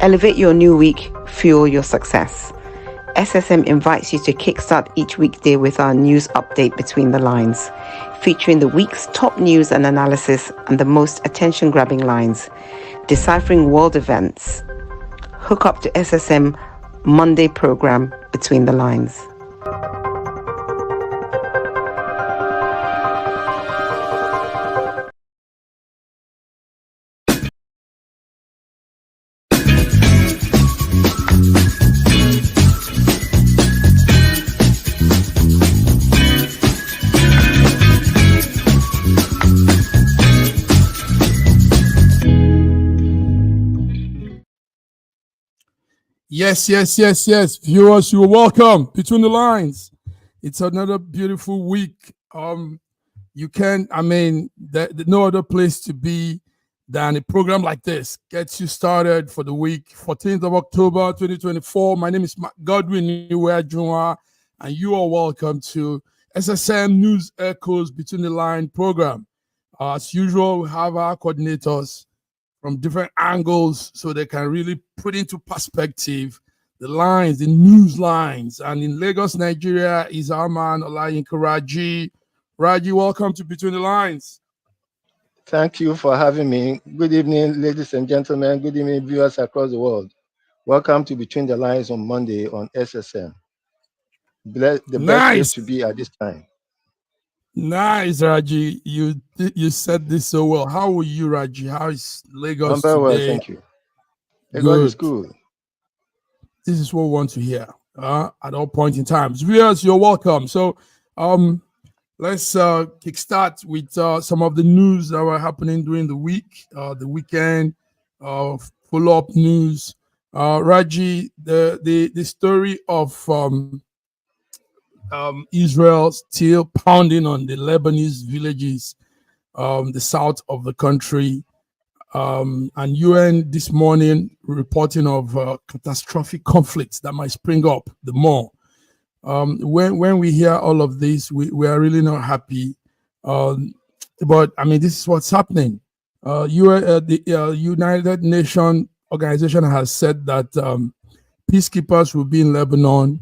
Elevate your new week, fuel your success. SSM invites you to kickstart each weekday with our news update Between the Lines, featuring the week's top news and analysis and the most attention-grabbing lines, deciphering world events. Hook up to SSM Monday program Between the Lines. Yes. Viewers, you are welcome. Between the Lines. It's another beautiful week. You can, no other place to be than a program like this. Gets you started for the week, 14th of October, 2024. My name is Godwin Niwejunwa, and you are welcome to SSM News Echoes Between the Line program. As usual, we have our coordinators from different angles so they can really put into perspective the lines, the news lines. And in Lagos, Nigeria is our man, Olayinka Raji. Raji, welcome to Between the Lines. Thank you for having me. Good evening, ladies and gentlemen. Good evening, viewers across the world. Welcome to Between the Lines on Monday on SSM. The best place to be at this time. Nice, Raji. You said this so well. How are you, Raji? How is Lagos I'm very today? well, thank you. Lagos is good. This is what we want to hear at all point in time. Viewers, you're welcome. So let's kickstart with some of the news that were happening during the week, the weekend, follow-up news. Raji, the story of Israel still pounding on the Lebanese villages, the south of the country, and UN this morning reporting of catastrophic conflicts that might spring up the more. When we hear all of this, we are really not happy. But this is what's happening. The United Nations organization has said that peacekeepers will be in Lebanon,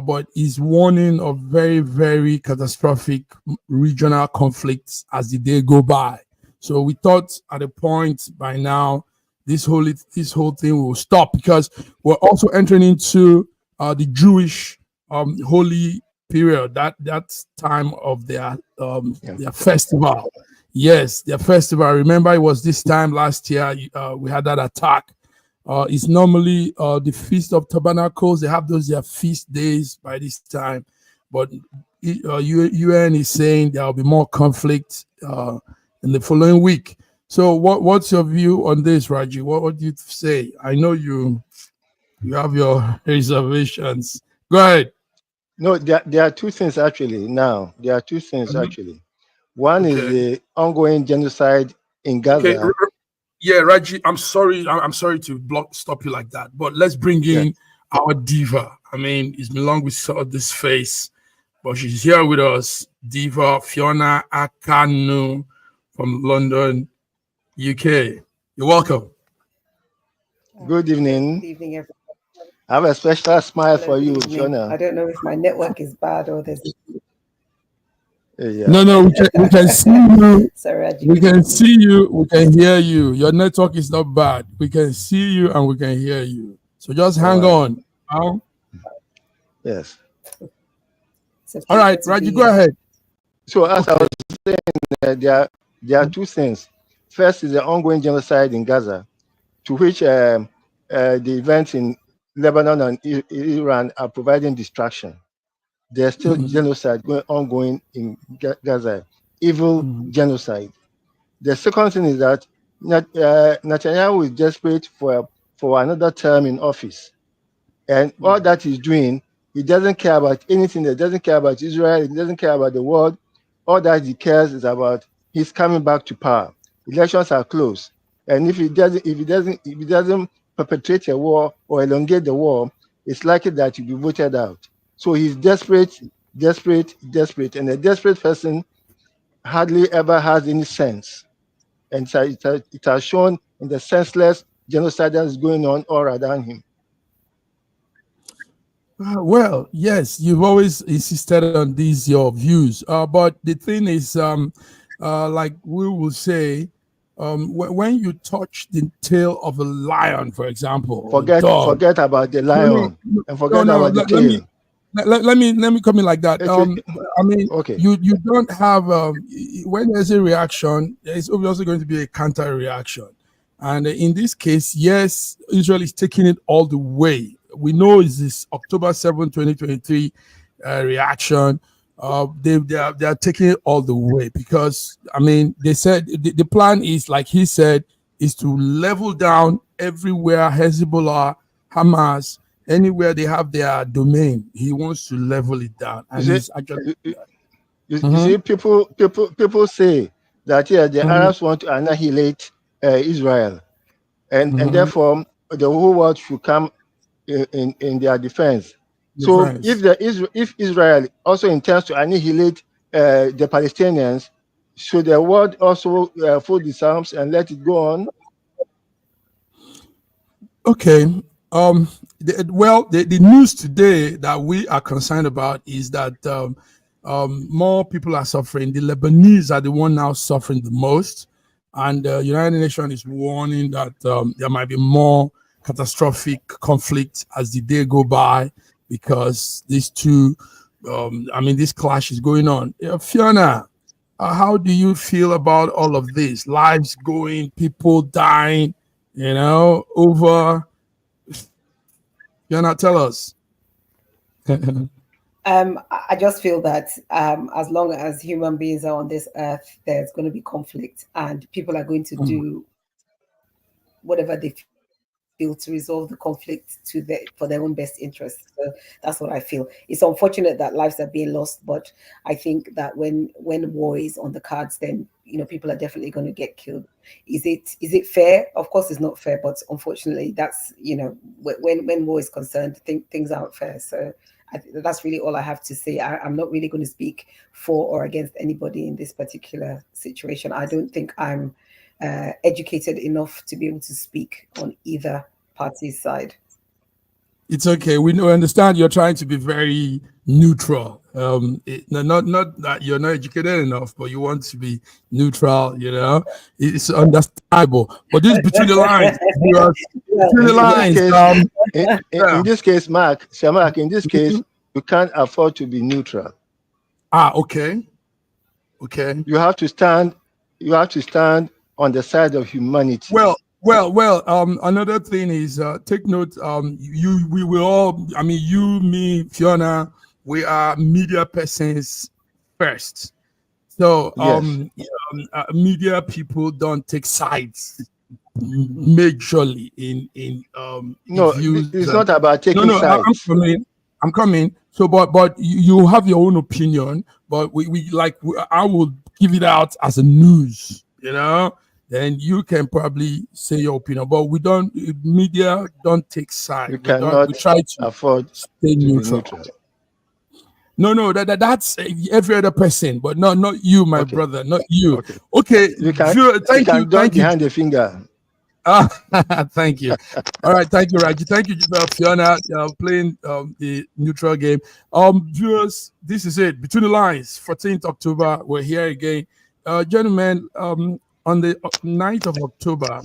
but is warning of very, very catastrophic regional conflicts as the day go by. So we thought at a point by now, this whole thing will stop, because we're also entering into the Jewish holy period, that time of their festival. Yes, their festival. Remember, it was this time last year we had that attack. It's normally the Feast of Tabernacles. They have their feast days by this time, but UN is saying there will be more conflict in the following week. So what's your view on this, Raji? What do you say? I know you have your reservations. Go ahead. No, there are two things actually now. There are two things actually. One is the ongoing genocide in Gaza. Okay. Yeah, Raji, I'm sorry to stop you like that, but let's bring in our diva. It's been long we saw this face, but she's here with us, diva Fiona Akanu from London, UK. You're welcome. Good evening. Good evening, everyone. I have a special smile for you, Fiona. I don't know if my network is bad or there's... No, we can see you. Sorry, we can see you. We can hear you. Your network is not bad. We can see you and we can hear you. So just hang on. Yes. All right, Raji, go ahead. So as I was saying, there are two things. First is the ongoing genocide in Gaza, to which the events in Lebanon and Iran are providing distraction. There's still genocide ongoing in Gaza, evil genocide. The second thing is that Netanyahu is desperate for another term in office. And all that he's doing, he doesn't care about anything. He doesn't care about Israel. He doesn't care about the world. All that he cares is about he's coming back to power. Elections are close. And if he doesn't perpetrate a war or elongate the war, it's likely that he'll be voted out. So he's desperate, and a desperate person hardly ever has any sense. And so it has shown in the senseless genocide that is going on all around him? Well, yes, you've always insisted on these your views, but the thing is, like we will say, when you touch the tail of a lion, for example, or a dog, Forget about the lion and forget no, about the tail. let me come in like that. I mean, okay. you don't have when there's a reaction, there's obviously going to be a counter reaction, and in this case, yes, Israel is taking it all the way. We know it's this October 7, 2023 reaction. They are taking it all the way because, I mean, they said the plan is, like he said, is to level down everywhere Hezbollah, Hamas, anywhere they have their domain. He wants to level it down. And he's actually... You see, people say that, yeah, the Arabs want to annihilate Israel. And therefore, the whole world should come in their defense. So if Israel also intends to annihilate the Palestinians, should the world also fold its arms and let it go on? Okay. The news today that we are concerned about is that more people are suffering. The Lebanese are the one now suffering the most, and the United Nations is warning that there might be more catastrophic conflict as the day go by, because these two, this clash is going on. Fiona, how do you feel about all of this? Lives going, people dying, over. Fiona, tell us. I just feel that as long as human beings are on this earth, there's going to be conflict, and people are going to do whatever they feel to resolve the conflict for their own best interest. So that's what I feel. It's unfortunate that lives are being lost, but I think that when war is on the cards, then people are definitely going to get killed. Is it fair? Of course it's not fair, but unfortunately that's when war is concerned, things aren't fair. So that's really all I have to say. I'm not really going to speak for or against anybody in this particular situation. I don't think I'm educated enough to be able to speak on either party's side. It's okay. We understand you're trying to be very neutral. Not that you're not educated enough, but you want to be neutral. It's understandable. But this between the lines. Between the lines. In this case, Shamak, in this case, you can't afford to be neutral. Okay. You have to stand on the side of humanity. Well, another thing is, take note, we will all, you, me, Fiona, we are media persons first. So, media people don't take sides majorly in views. It's not about taking sides. I'm coming. So, but you have your own opinion, but I will give it out as a news, then you can probably say your opinion. But media don't take sides. We try to afford stay neutral. No, that's every other person, but not you, my brother, not you. Okay. You can duck behind the finger. Thank you. All right, thank you, Raji. Thank you, Fiona, playing the neutral game. Viewers, this is it. Between the Lines, 14th October, we're here again. Gentlemen, on the 9th of October,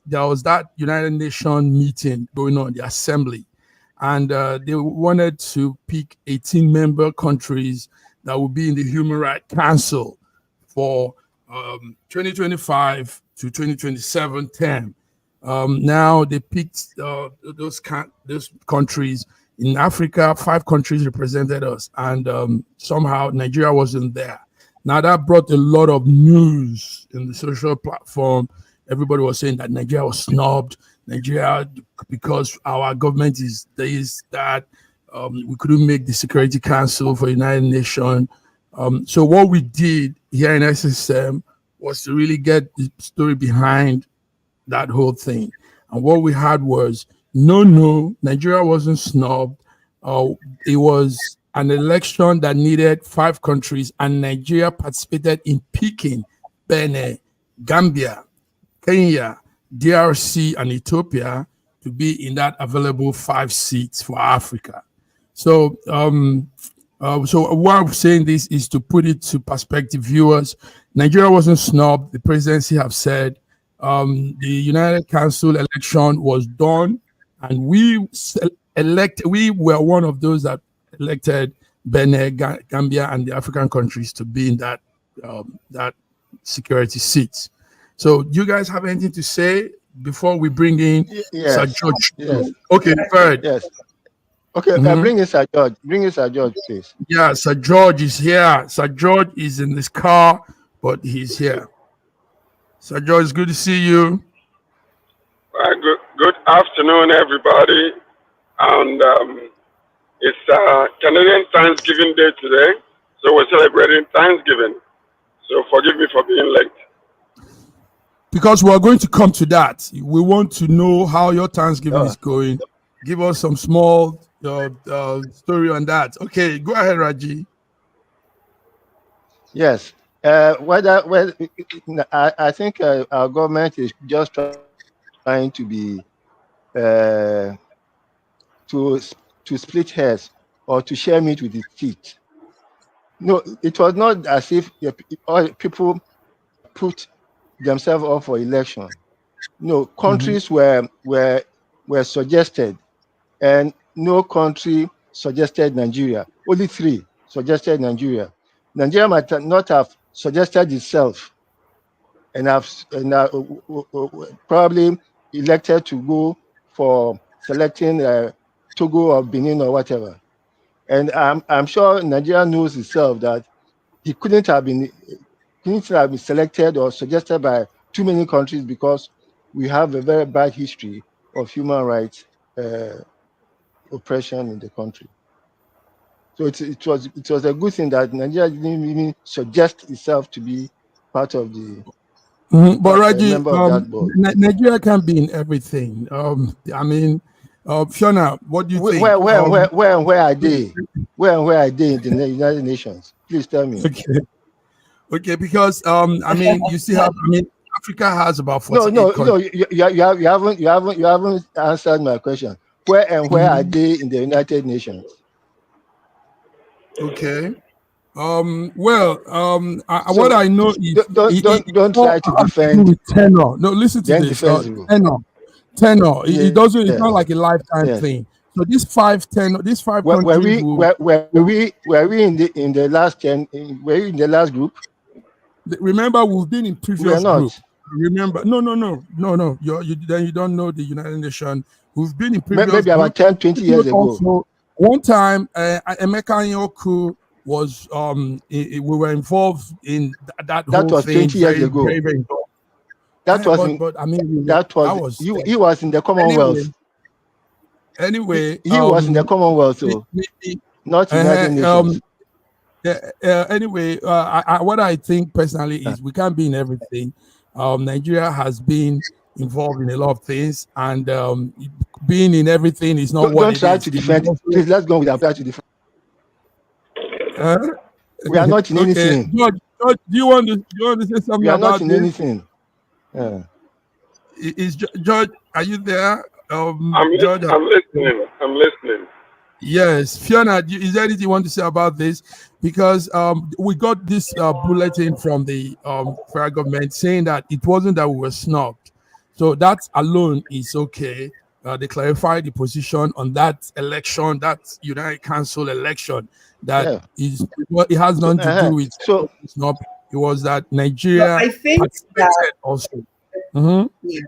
there was that United Nations meeting going on, the assembly, and they wanted to pick 18 member countries that will be in the Human Rights Council for 2025 to 2027 term. Now they picked those countries. In Africa, 5 countries represented us, and somehow Nigeria wasn't there. Now that brought a lot of news in the social platform. Everybody was saying that Nigeria was snubbed. Nigeria, because our government is this, that, we couldn't make the Security Council for United Nations. So what we did here in SSM was to really get the story behind that whole thing. And what we had was, no, Nigeria wasn't snubbed. It was an election that needed 5 countries, and Nigeria participated in picking Benin, Gambia, Kenya, DRC and Ethiopia to be in that available 5 seats for Africa. So, so why I'm saying this is to put it to perspective, viewers. Nigeria wasn't snubbed. The presidency have said the United Council election was done, and we were one of those that elected Benin, Gambia, and the African countries to be in that that security seats. So, do you guys have anything to say before we bring in Sir George? Yes. Okay, third. Yes. Okay, bring in Sir George. Bring in Sir George, please. Yeah, Sir George is here. Sir George is in his car, but he's here. Sir George, it's good to see you. Good afternoon, everybody. And it's Canadian Thanksgiving Day today, so we're celebrating Thanksgiving. So forgive me for being late. Because we're going to come to that. We want to know how your Thanksgiving is going. Give us some small story on that. Okay, go ahead, Raji. Yes. I think our government is just trying to be to split hairs or to share meat with its teeth. No, it was not as if people put themselves up for election. No, countries were suggested, and no country suggested Nigeria. Only 3 suggested Nigeria. Nigeria might not have suggested itself, and probably elected to go for selecting Togo or Benin or whatever. And I'm sure Nigeria knows itself that he couldn't have been selected or suggested by too many countries because we have a very bad history of human rights oppression in the country. So it was a good thing that Nigeria didn't even suggest itself to be part of the but Raji, member of that board. Nigeria can be in everything. I mean, Fiona, what do you think? Where are they? Where are they in the United Nations? Please tell me. Okay, because I mean, you see how Africa has about 48 countries. You haven't answered my question. Where are they in the United Nations? Okay. What I know is don't try to defend tenor. No, listen to this. Tenor. It doesn't. It's not like a lifetime thing. So these 5 countries. Were we in the last 10? Were you in the last group? Remember, we've been in previous groups. Remember, no. You don't know the United Nations. We've been in previous. Maybe about 10, 20 years ago. One time, Emeka Nyoku was we were involved in that whole was thing 20 years ago. Very he was in the Commonwealth. Anyway, he was in the Commonwealth, so not United Nations. Anyway, what I think personally is we can't be in everything. Nigeria has been involved in a lot of things, and being in everything is not what don't try to defend. Please, let's go with our try to defend. We are not in anything. George, do you want to say something? We are about not in this? anything. Is George? Are you there? George, I'm listening. Yes, Fiona, is there anything you want to say about this? Because we got this bulletin from the federal government saying that it wasn't that we were snubbed. So that alone is okay. They clarified the position on that election, that United Council election. That is, it has nothing to do with snub. It was that Nigeria participated also. Yeah.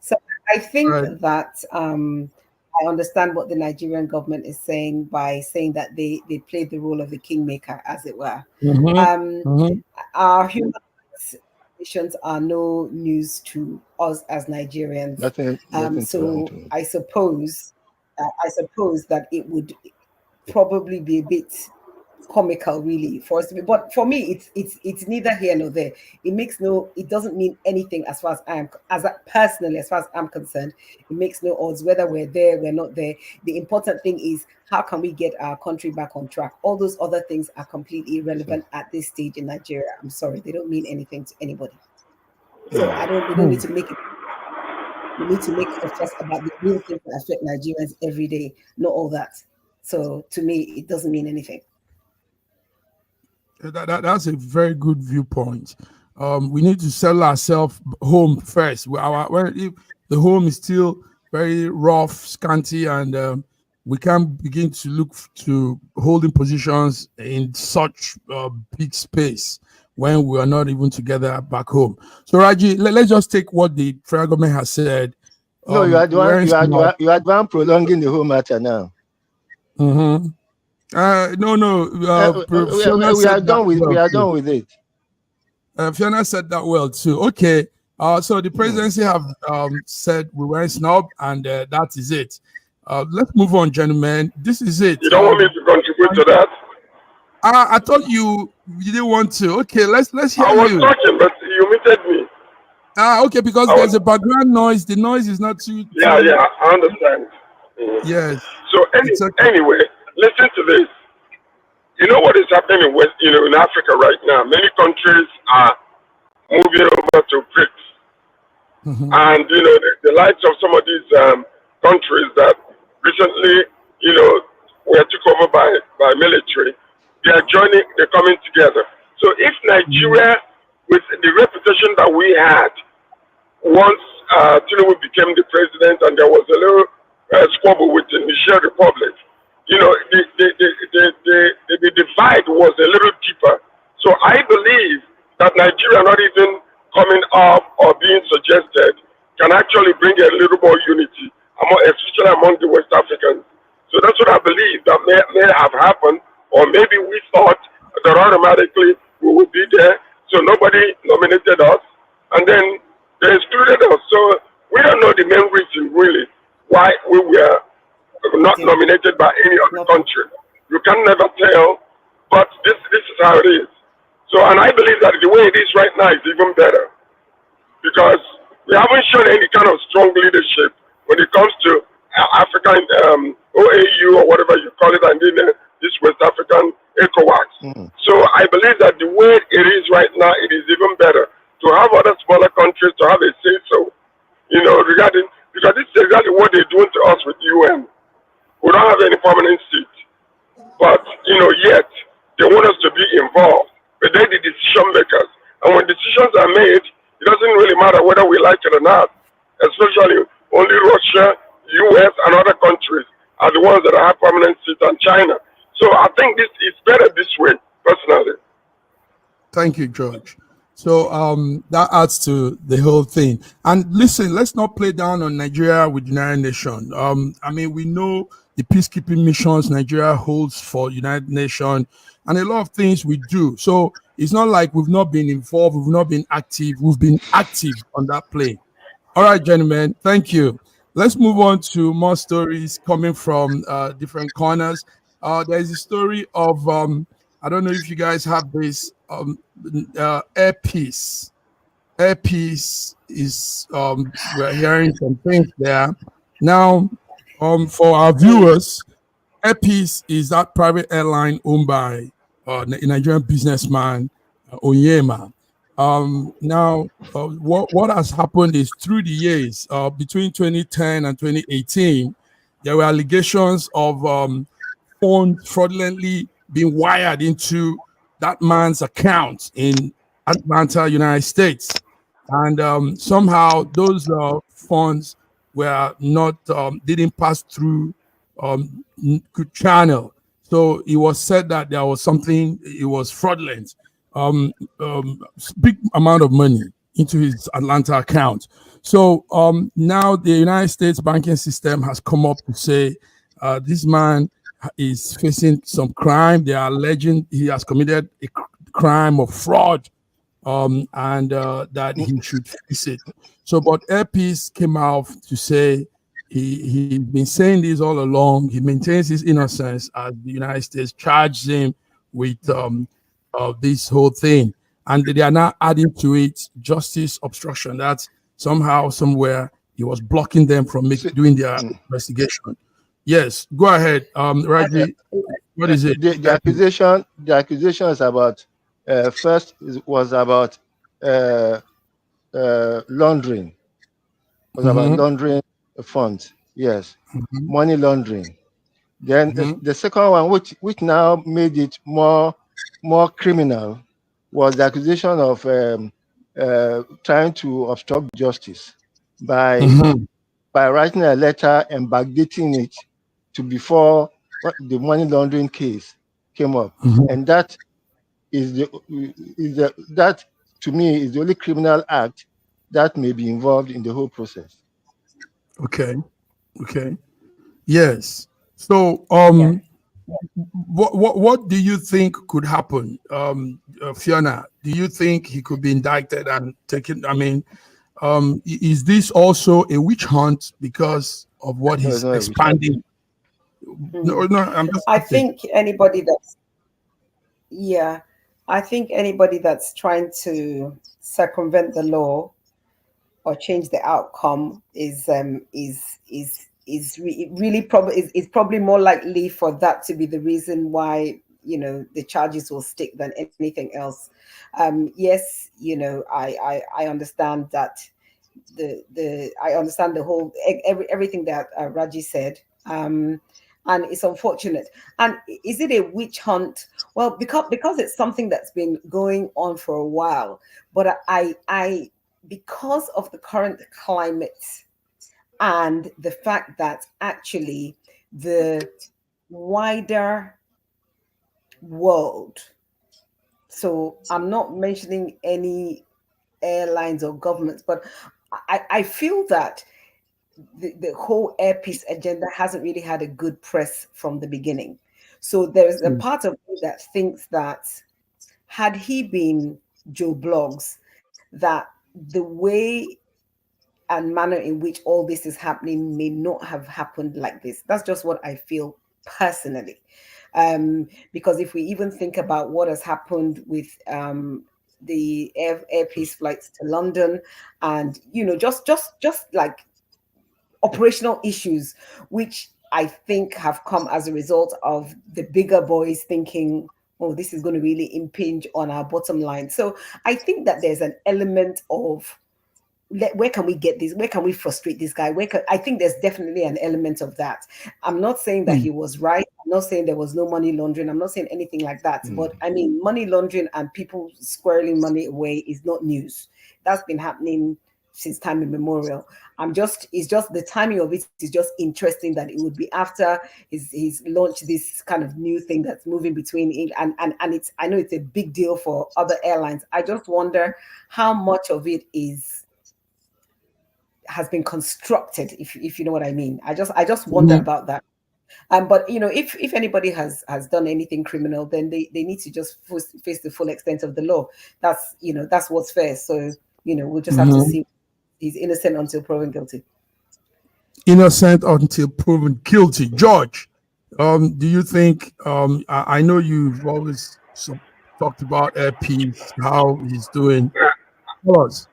So I think that I understand what the Nigerian government is saying by saying that they played the role of the kingmaker, as it were. Our human rights issues are no news to us as Nigerians. So I suppose that it would probably be a bit comical, really, for us to be. But for me, it's neither here nor there. It doesn't mean anything as far as personally, as far as I'm concerned. It makes no odds whether we're there, we're not there. The important thing is how can we get our country back on track. All those other things are completely irrelevant at this stage in Nigeria. I'm sorry, they don't mean anything to anybody. So we don't need to make it We need to make a fuss about the real things that affect Nigerians every day, not all that. So to me, it doesn't mean anything. That's a very good viewpoint. We need to sell ourselves home first. If the home is still very rough, scanty, and we can't begin to look to holding positions in such big space when we are not even together back home. So Raji, let's just take what the federal government has said. No, you are the one prolonging the whole matter now. Mm-hmm. No. We are done with it. Fiona said that well too. Okay. So the presidency have said we weren't snubbed, and that is it. Let's move on, gentlemen. This is it. You don't want me to contribute to that? I thought you didn't want to. Okay, let's hear you. I was talking, but you muted me. Okay, because there's a background noise. The noise is not too. Yeah, I understand. Yes. So anyway, listen to this. You know what is happening in Africa right now? Many countries are moving over to BRICS. Mm-hmm. And, the likes of some of these countries that recently, were took over by military, they're coming together. So if Nigeria, with the reputation that we had, once Tinubu became the president and there was a little squabble with the Niger Republic, the divide was a little deeper. So I believe that Nigeria not even coming up or being suggested can actually bring a little more unity, especially among the West Africans. So that's what I believe that may have happened, or maybe we thought that automatically we would be there, so nobody nominated us, and then they excluded us. So we don't know the main reason really why we were not nominated by any other country. You can never tell, but this is how it is. So, and I believe that the way it is right now is even better, because we haven't shown any kind of strong leadership when it comes to African OAU or whatever you call it, and then this West African ECOWAS. So I believe that the way it is right now, it is even better to have other smaller countries to have a say so, regarding, because this is exactly what they're doing to us with the UN. We don't have any permanent seat, but yet they want us to be involved. But they're the decision makers, and when decisions are made, it doesn't really matter whether we like it or not. Especially only Russia, US, and other countries are the ones that have permanent seats, and China. So I think this is better this way, personally. Thank you, George. So that adds to the whole thing. And listen, let's not play down on Nigeria with United Nations. We know the peacekeeping missions Nigeria holds for United Nations and a lot of things we do. So it's not like we've not been involved, we've not been active, we've been active on that plane. All right, gentlemen, thank you. Let's move on to more stories coming from different corners. There's a story of, I don't know if you guys have this, Airpeace. Airpeace is, we're hearing some things there. Now, for our viewers, Airpeace is that private airline owned by a Nigerian businessman, Onyema. What has happened is through the years, between 2010 and 2018, there were allegations of funds fraudulently being wired into that man's account in Atlanta, United States. And somehow those funds were not, didn't pass through good channel. So it was said that there was something, it was fraudulent. Big amount of money into his Atlanta account. So now the United States banking system has come up to say this man is facing some crime. They are alleging he has committed a crime of fraud, and that he should face it. So, but Airpeace came out to say he's been saying this all along. He maintains his innocence as the United States charged him with this whole thing. And they are now adding to it justice obstruction. That's somehow, somewhere, he was blocking them from doing their investigation. Yes, go ahead, Raji. What is it? The accusation is about, first was about laundering. was about laundering funds. Yes, money laundering. Then the second one, which now made it more criminal, was the accusation of trying to obstruct justice by writing a letter and backdating it to before the money laundering case came up, and that that to me is the only criminal act that may be involved in the whole process. Okay. Yes. So, what do you think could happen, Fiona? Do you think he could be indicted and taken? I mean, is this also a witch hunt because of what he's expanding? No, I'm just. I think anybody that's trying to circumvent the law or change the outcome is probably more likely for that to be the reason why the charges will stick than anything else. Yes, I understand that I understand the whole everything that Raji said, and it's unfortunate. And is it a witch hunt? Well, because it's something that's been going on for a while, but I because of the current climate and the fact that actually the wider world, so I'm not mentioning any airlines or governments, but I feel that the whole airpiece agenda hasn't really had a good press from the beginning. So there's a part of me that thinks that had he been Joe Bloggs, that the way and manner in which all this is happening may not have happened like this. That's just what I feel personally. Because if we even think about what has happened with the airpiece flights to London, and just like operational issues, which I think have come as a result of the bigger boys thinking, oh, this is going to really impinge on our bottom line. So I think that there's an element of where can we get this? Where can we frustrate this guy? I think there's definitely an element of that. I'm not saying that he was right. I'm not saying there was no money laundering. I'm not saying anything like that. But I mean, money laundering and people squirreling money away is not news. That's been happening since time immemorial. It's just the timing of it is just interesting that it would be after he's launched this kind of new thing that's moving between and it's, I know it's a big deal for other airlines. I just wonder how much of it has been constructed, if you know what I mean. I just wonder about that. But if anybody has done anything criminal, then they need to just face the full extent of the law. That's that's what's fair. So we'll just have to see. He's innocent until proven guilty. Innocent until proven guilty. George, do you think? I know you've always talked about Airpiece, how he's doing. Tell us.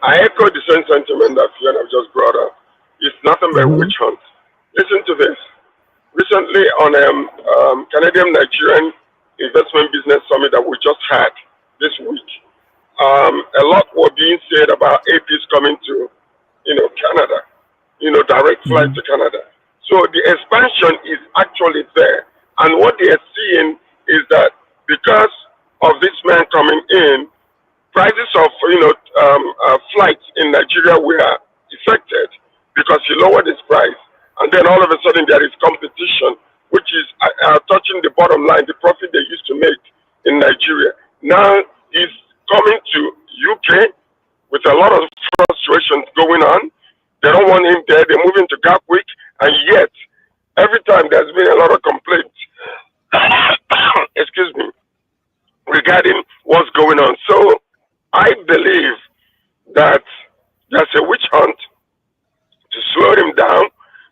I echo the same sentiment that Fiona just brought up. It's nothing but a witch hunt. Listen to this. Recently on Canadian Nigerian Investment Business Summit that we just had this week, a lot were being said about APs coming to, Canada, direct flight to Canada. So the expansion is actually there. And what they are seeing is that because of this man coming in, prices of flights in Nigeria were affected because he lowered his price, and then all of a sudden there is competition, which is touching the bottom line, the profit they used to make in Nigeria. Now he's coming to UK with a lot of frustrations going on. They don't want him there. They're moving to Gatwick, and yet every time there's been a lot of complaints. Excuse me, regarding what's going on. So I believe that there's a witch hunt to slow him down,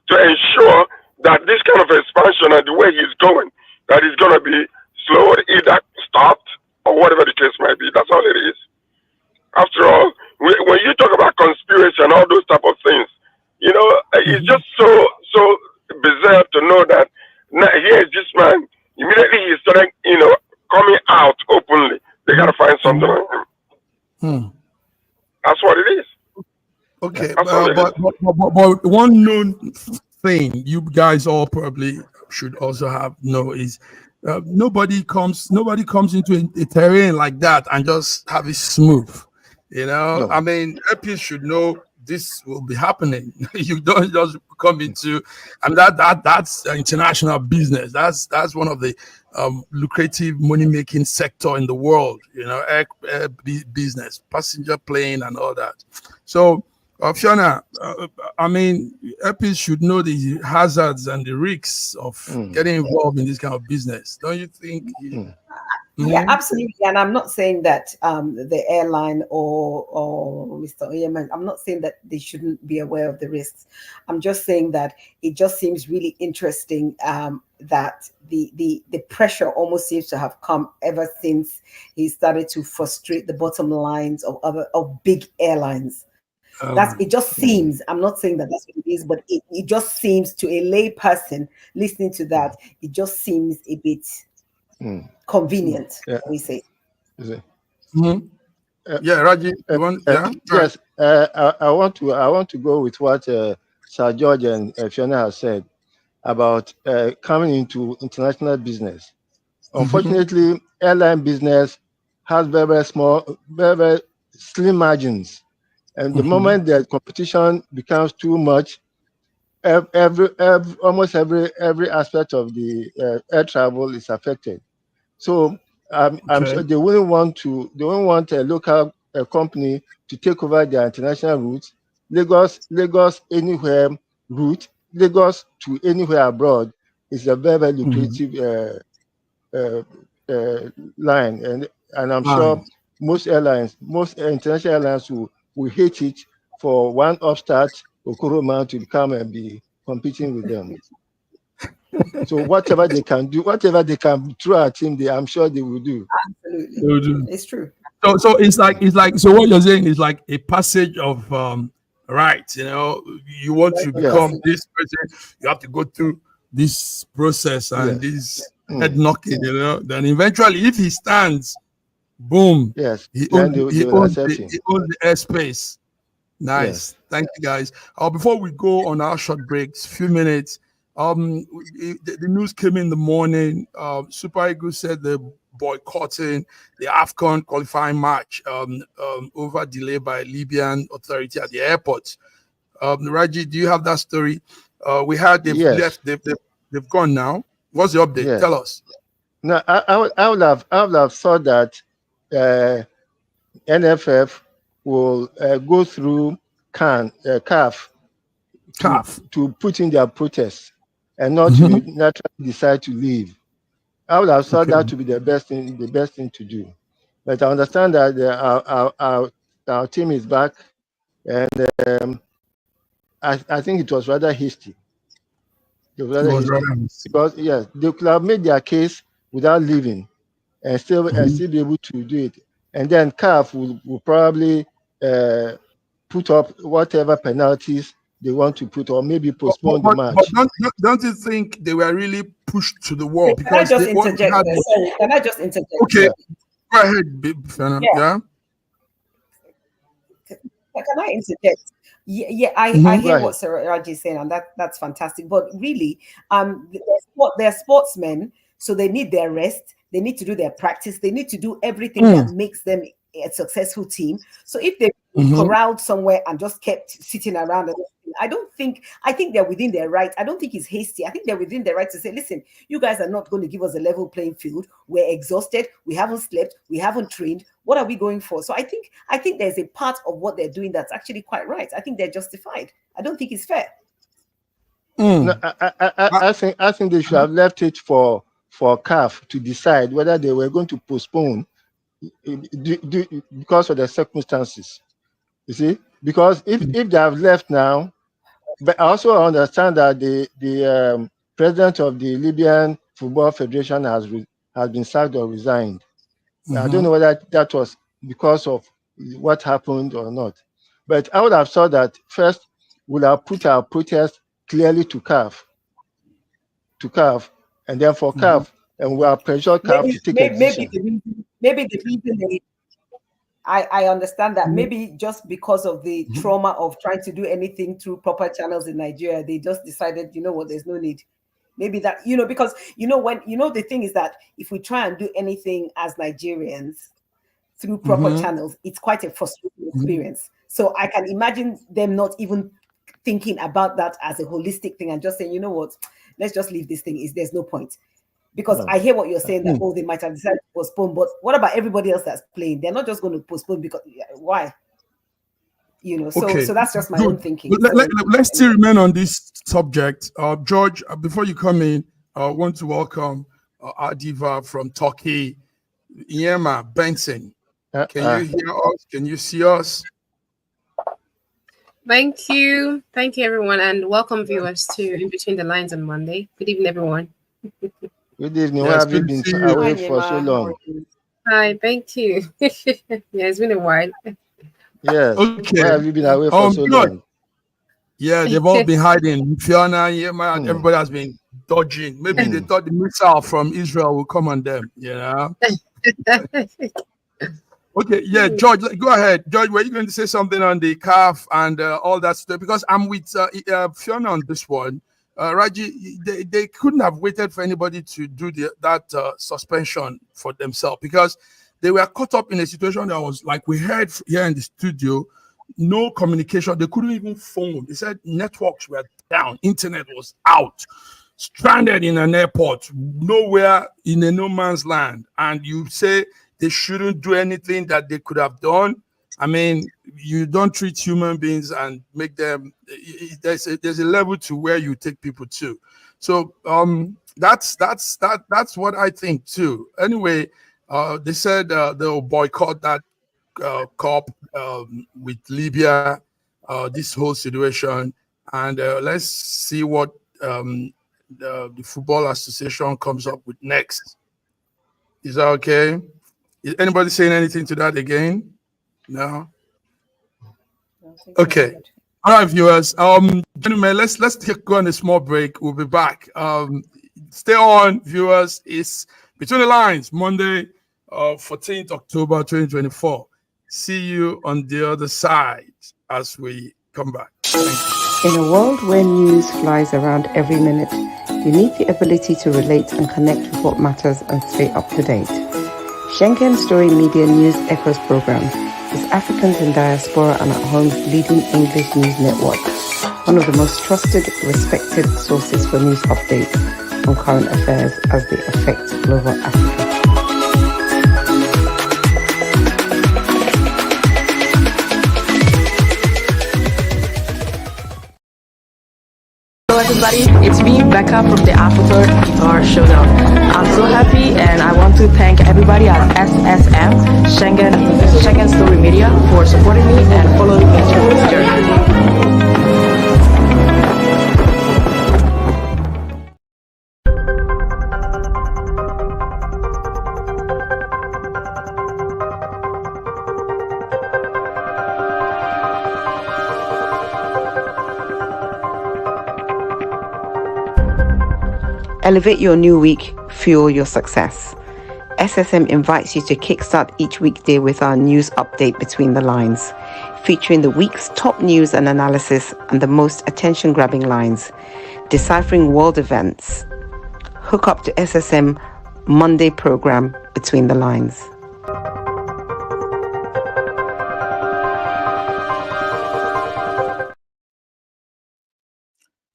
to ensure that this kind of expansion and the way he's going, that is going to be slowed, either stopped, or whatever the case might be. That's all it is. After all, when you talk about conspiracy and all those type of things, it's just so bizarre to know that now here is this man, immediately he started, coming out openly. They got to find something on him. That's what it is. Okay. but one known thing you guys all probably should also know is nobody comes into a terrain like that and just have it smooth. You know, No. I mean, EPIs should know this will be happening. You don't just come into, and that's international business. That's one of the lucrative money making sector in the world. You know, air business, passenger plane, and all that. So, Fiona, I mean, EPIs should know the hazards and the risks of getting involved in this kind of business. Don't you think? Yeah, absolutely. And I'm not saying that the airline or Mr. Oyeman, I'm not saying that they shouldn't be aware of the risks. I'm just saying that it just seems really interesting that the pressure almost seems to have come ever since he started to frustrate the bottom lines of big airlines. It just seems, I'm not saying that that's what it is, but it just seems to a lay person listening to that, it just seems a bit convenient, we say. Raji, you want? Yes, I want to go with what Sir George and Fiona have said about coming into international business. Unfortunately, airline business has very small, very slim margins, and the moment that competition becomes too much, almost every aspect of the air travel is affected. So I'm sure they wouldn't want a local company to take over their international routes. Lagos anywhere route, Lagos to anywhere abroad is a very lucrative line, and I'm sure most international airlines will hate it for one upstart Okoroman to come and be competing with them. So whatever they can do, whatever they can throw at him, I'm sure they will do. Absolutely, it's true. So it's like so what you're saying is like a passage of right. You know, you want to become this person, you have to go through this process and this head knocking. You know, then eventually, if he stands, boom, he owns the airspace. Nice. Yes. Thank you, guys. Before we go on our short breaks, few minutes. The news came in the morning. Super Eagles said they're boycotting the AFCON qualifying match over delay by Libyan authority at the airport. Raji, do you have that story? We had they've left. They've gone now. What's the update? Tell us. No, I would have thought that NFF will go through CAF to put in their protests and not to naturally decide to leave. I would have thought that to be the best thing to do. But I understand that our team is back, and I think it was rather hasty. It was rather hasty because they could have made their case without leaving and still be able to do it. And then CAF will probably put up whatever penalties they want to put, or maybe postpone the match. But don't you think they were really pushed to the wall? Can I just interject? Sorry, can I just interject? Okay, go ahead, Fiona. Yeah. Can I interject? I hear what Sir Raji is saying, and that's fantastic. But really, they're sportsmen, so they need their rest. They need to do their practice. They need to do everything that makes them a successful team. So if they corralled somewhere and just kept sitting around, I think they're within their right. I don't think it's hasty. I think they're within their right to say, listen, you guys are not going to give us a level playing field. We're exhausted. We haven't slept. We haven't trained. What are we going for? So I think there's a part of what they're doing that's actually quite right. I think they're justified. I don't think it's fair. No, I think they should have left it for CAF to decide whether they were going to postpone because of the circumstances. You see, because if they have left now, but I also understand that the president of the Libyan Football Federation has been sacked or resigned. I don't know whether that was because of what happened or not. But I would have thought that first we'll have put our protest clearly to CAF, and then for CAF, and we are pressured CAF to take a decision. Maybe the reason I understand that. Maybe just because of the trauma of trying to do anything through proper channels in Nigeria, they just decided, you know what, there's no need. Maybe that, because, the thing is that if we try and do anything as Nigerians through proper channels, it's quite a frustrating experience. So I can imagine them not even thinking about that as a holistic thing and just saying, you know what, let's just leave this thing. There's no point. Because I hear what you're saying, that they might have decided to postpone, but what about everybody else that's playing? They're not just going to postpone because why? So that's just my own thinking. Let's still remain on this subject. George, before you come in, I want to welcome our diva from Turkey, Yema Benson. Can you hear us? Can you see us? Thank you, everyone, and welcome viewers to In Between the Lines on Monday. Good evening, everyone. Good evening. Where have you been away for so long? Hi, thank you. Yeah, it's been a while. Yes. Okay. Where have you been away for so long? Yeah, they've all been hiding. Fiona, everybody has been dodging. Maybe they thought the missile from Israel will come on them, Okay, yeah, George, go ahead. George, were you going to say something on the CAF and all that stuff? Because I'm with Fiona on this one. Raji, they couldn't have waited for anybody to do that suspension for themselves, because they were caught up in a situation that was, like we heard here in the studio, no communication. They couldn't even phone. They said networks were down, internet was out, stranded in an airport, nowhere, in a no man's land. And you say they shouldn't do anything that they could have done. I mean, you don't treat human beings and make them. There's a level to where you take people to. So that's what I think too. Anyway, they said they'll boycott that COP with Libya, this whole situation, and let's see what the Football Association comes up with next. Is that okay? Is anybody saying anything to that again? No. Okay. All right, viewers. Gentlemen, let's go on a small break. We'll be back. Stay on, viewers. It's Between the Lines, Monday, 14th October 2024. See you on the other side as we come back. In a world where news flies around every minute, you need the ability to relate and connect with what matters and stay up to date. Schengen Story Media News Echoes program is Africans in Diaspora and at Home's leading English news network, one of the most trusted, respected sources for news updates on current affairs as they affect global Africa. Hello everybody, it's me, Becca from the Afterthought Guitar Showdown. I'm so happy and I want to thank everybody at SSM, Schengen Story Media, for supporting me and following me through this journey. Elevate your new week, fuel your success. SSM invites you to kickstart each weekday with our news update Between the Lines, featuring the week's top news and analysis and the most attention-grabbing lines, deciphering world events. Hook up to SSM Monday program Between the Lines.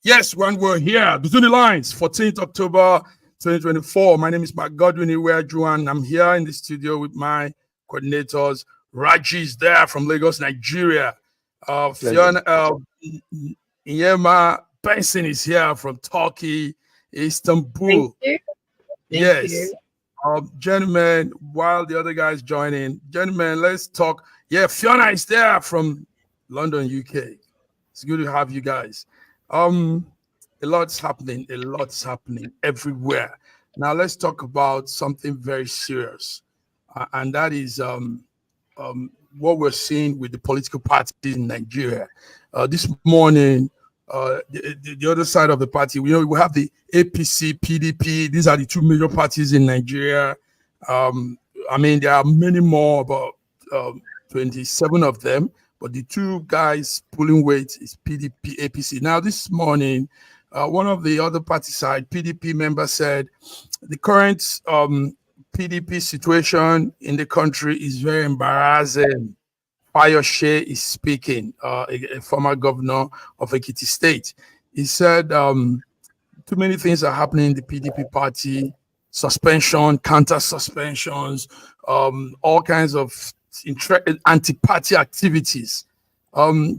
Yes, when we're here, Between the Lines, 14th October 2024. My name is Mark Godwin Iweaju, and I'm here in the studio with my coordinators. Raji is there from Lagos, Nigeria. Fiona Yema Benson is here from Turkey, Istanbul. Thank Yes. you. Gentlemen, while the other guys join in, gentlemen, let's talk. Yeah, Fiona is there from London, UK. It's good to have you guys. A lot's happening everywhere. Now let's talk about something very serious, and that is what we're seeing with the political parties in Nigeria. This morning, the other side of the party, we have the APC, PDP. These are the two major parties in Nigeria. I mean, there are many more, but 27 of them, but the two guys pulling weight is PDP, APC. Now, this morning, one of the other party side, PDP members said the current PDP situation in the country is very embarrassing. Fayose is speaking, a former governor of Ekiti State. He said too many things are happening in the PDP party, suspension, counter suspensions, all kinds of anti-party activities.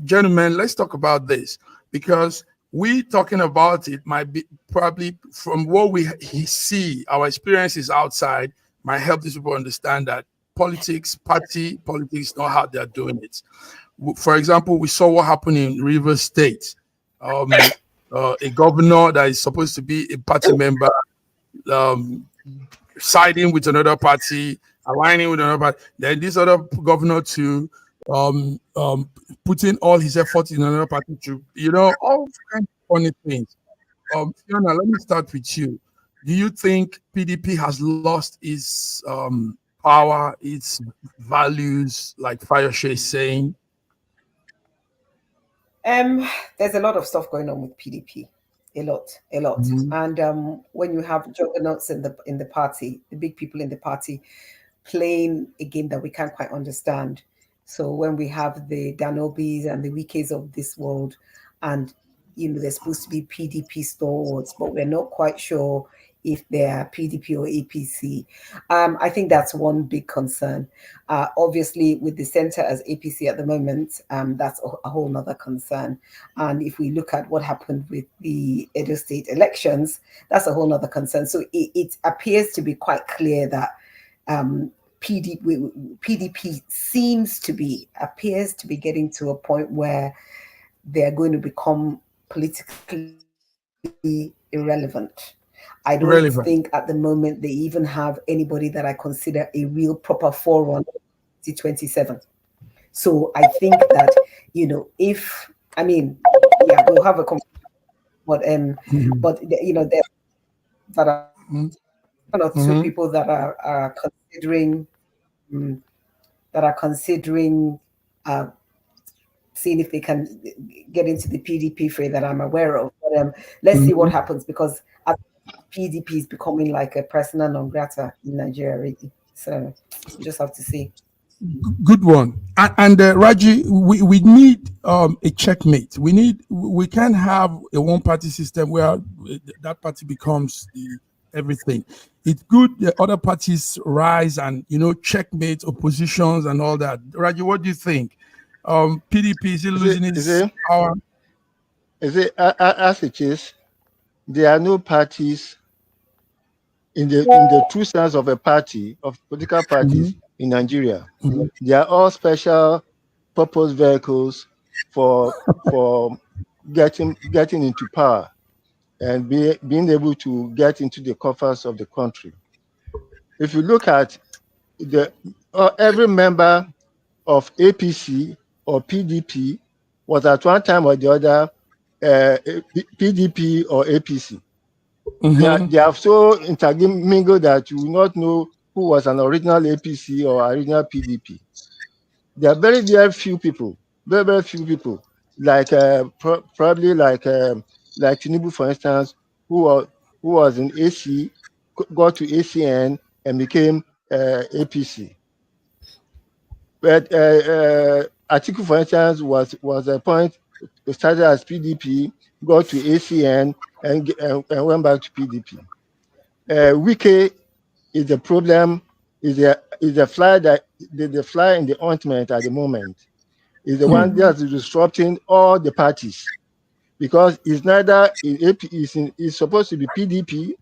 Gentlemen, let's talk about this, because we talking about it might be probably from what we see, our experiences outside might help these people understand that party politics, not how they're doing it. For example, we saw what happened in Rivers State. A governor that is supposed to be a party member siding with another party, aligning with another party. Then this other governor to putting all his efforts in another party to, all kinds of funny things. Fiona, let me start with you. Do you think PDP has lost its power, its values, like Fayose is saying? There's a lot of stuff going on with PDP. A lot. Mm-hmm. And when you have juggernauts in the party, the big people in the party playing a game that we can't quite understand. So when we have the Danobis and the Wikis of this world, and they're supposed to be PDP stalwarts, but we're not quite sure if they're PDP or APC. I think that's one big concern. Obviously, with the center as APC at the moment, that's a whole nother concern. And if we look at what happened with the Edo State elections, that's a whole nother concern. So it appears to be quite clear that PDP appears to be getting to a point where they're going to become politically irrelevant. I don't think at the moment they even have anybody that I consider a real proper forerunner to 27. So I think that, we'll have a conversation, but there are one or two people that are considering seeing if they can get into the PDP fray that I'm aware of. But let's see what happens, because PDP is becoming like a persona non grata in Nigeria already. So we just have to see. Good one. And Raji, we need a checkmate. We can't have a one-party system where that party becomes everything. It's good that other parties rise and checkmate oppositions and all that. Raji, what do you think? PDP is losing its power? As it is, there are no parties in the true sense of a party, of political parties in Nigeria. They are all special purpose vehicles for getting into power and being able to get into the coffers of the country. If you look at every member of APC or PDP was at one time or the other PDP or APC. They are so intermingled that you will not know who was an original APC or original PDP. There are very, very few people, like probably like Tinubu, for instance, who was in AC, got to ACN and became APC. But Atiku, for instance, was a point started as PDP, got to ACN and went back to PDP. Wike is the problem. Is the fly in the ointment at the moment. Is the one that is disrupting all the parties, because it's neither is supposed to be PDP,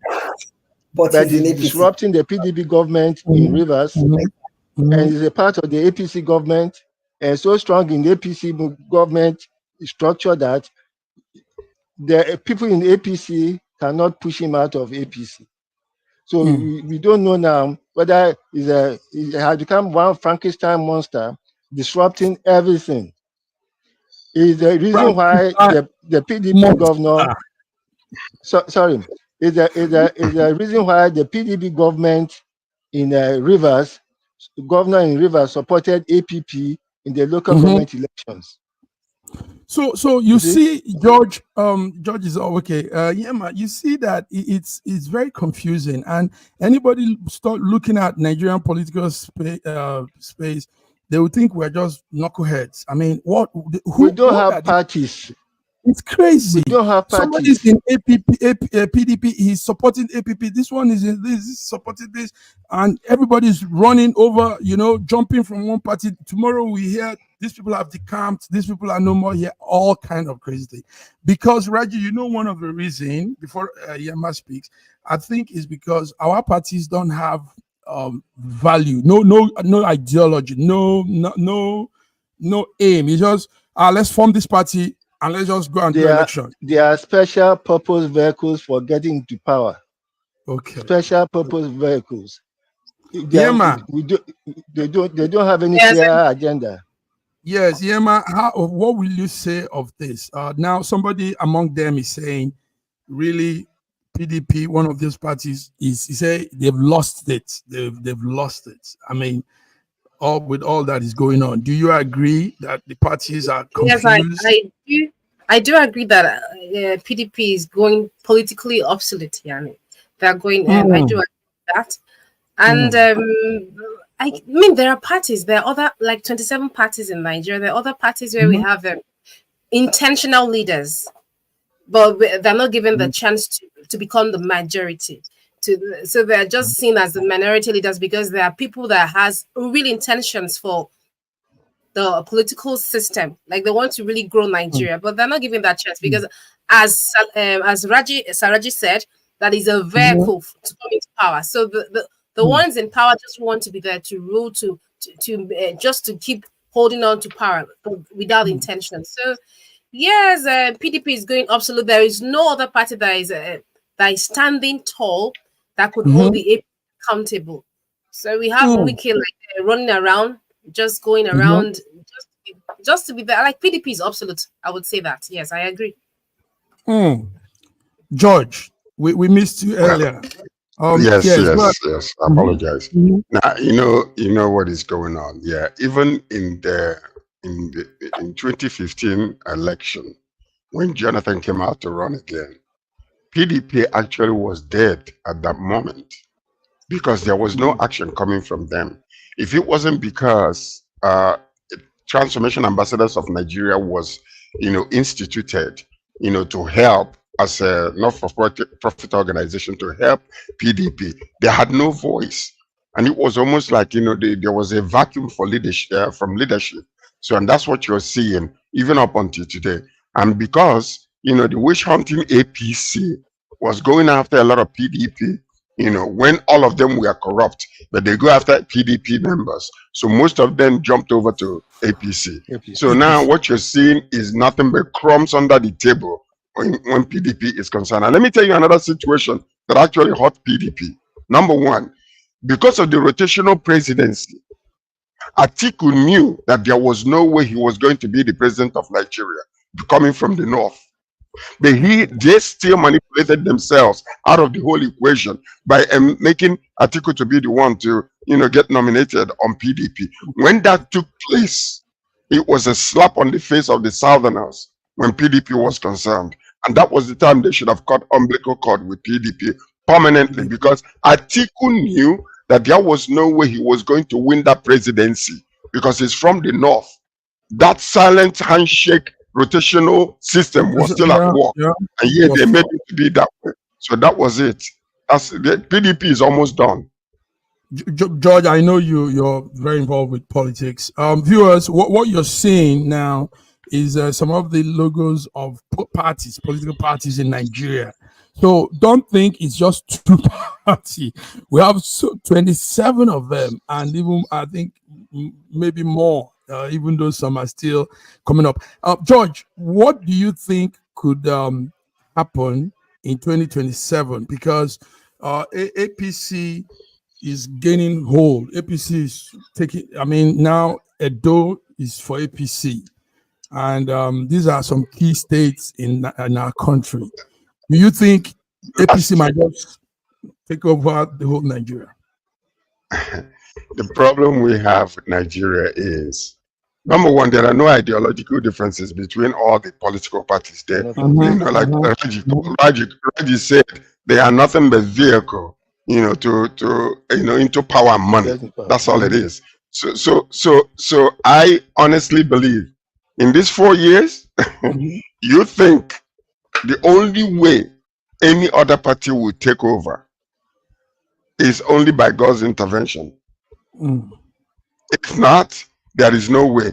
but it's disrupting the PDP government in Rivers, and is a part of the APC government, and so strong in the APC government structure that the people in APC cannot push him out of APC. So we don't know now whether it has become one Frankenstein monster disrupting everything. Is the reason why the PDP governor is the reason why the PDP government in Rivers governor in Rivers supported APP in the local government elections. So you see, George is okay. Yeah, you see that it's very confusing, and anybody start looking at Nigerian political space, they would think we're just knuckleheads. I mean, we don't have parties. It's crazy. We don't have parties. Somebody's in PDP, he's supporting APP. This one is in this, is supporting this, and everybody's running over, jumping from one party. Tomorrow we hear these people have decamped, these people are no more here, all kind of crazy. Because Raji, one of the reasons, before Yema speaks, I think is because our parties don't have value, no ideology, no aim. It's just let's form this party and let's just go and do election. There are special purpose vehicles for getting into power. Okay. Special purpose vehicles. Yeah, man. They don't have any clear agenda. Yes, yeah, man. What will you say of this? Now, somebody among them is saying, really, PDP, one of these parties, he say they've lost it. They've lost it. I mean, with all that is going on, do you agree that the parties are confused? Yes, I do. I do agree that PDP is going politically obsolete. Yani. They're going. I do agree with that. And I mean, there are parties. There are other, like 27 parties in Nigeria. There are other parties where we have intentional leaders, but they're not given the chance to become the majority. So they're just seen as the minority leaders because there are people that has real intentions for the political system, like they want to really grow Nigeria, but they're not given that chance because, as Saraji said, that is a vehicle to come into power. So the ones in power just want to be there to rule, to just to keep holding on to power without intention. So yes, PDP is going obsolete. There is no other party that is standing tall that could hold the AP accountable. So we have Wiki running around, just going around, just to be there. Like PDP is obsolete. I would say that. Yes, I agree. George, we missed you earlier. Yes. I apologize. Now you know what is going on. Yeah, even in 2015 election, when Jonathan came out to run again, PDP actually was dead at that moment because there was no action coming from them. If it wasn't because Transformation Ambassadors of Nigeria was, instituted, to help as a not-for-profit organization to help PDP, they had no voice, and it was almost like there was a vacuum for leadership from leadership. So, and that's what you're seeing even up until today. And because the witch hunting APC was going after a lot of PDP, when all of them were corrupt, but they go after PDP members. So most of them jumped over to APC. So now what you're seeing is nothing but crumbs under the table when PDP is concerned. And let me tell you another situation that actually hurt PDP. Number one, because of the rotational presidency, Atiku knew that there was no way he was going to be the president of Nigeria, coming from the north. But they still manipulated themselves out of the whole equation by making Atiku to be the one to get nominated on PDP. When that took place, it was a slap on the face of the Southerners when PDP was concerned. And that was the time they should have cut umbilical cord with PDP permanently, because Atiku knew that there was no way he was going to win that presidency because he's from the north. That silent handshake rotational system was still at work, and yet they made it to be that way. So that was it. The PDP is almost done. George, I know you're very involved with politics. Viewers, what you're seeing now is some of the logos of political parties in Nigeria. So don't think it's just two parties. We have 27 of them, and even I think maybe more. Even though some are still coming up. George, what do you think could happen in 2027? Because APC is gaining hold. APC is taking, now Edo is for APC. And these are some key states in our country. Do you think APC might just take over the whole Nigeria? The problem we have with Nigeria is, number one, there are no ideological differences between all the political parties there. Like Raji said, they are nothing but vehicle, into power and money. That's all it is. So I honestly believe in these 4 years, you think the only way any other party will take over is only by God's intervention. If not, there is no way.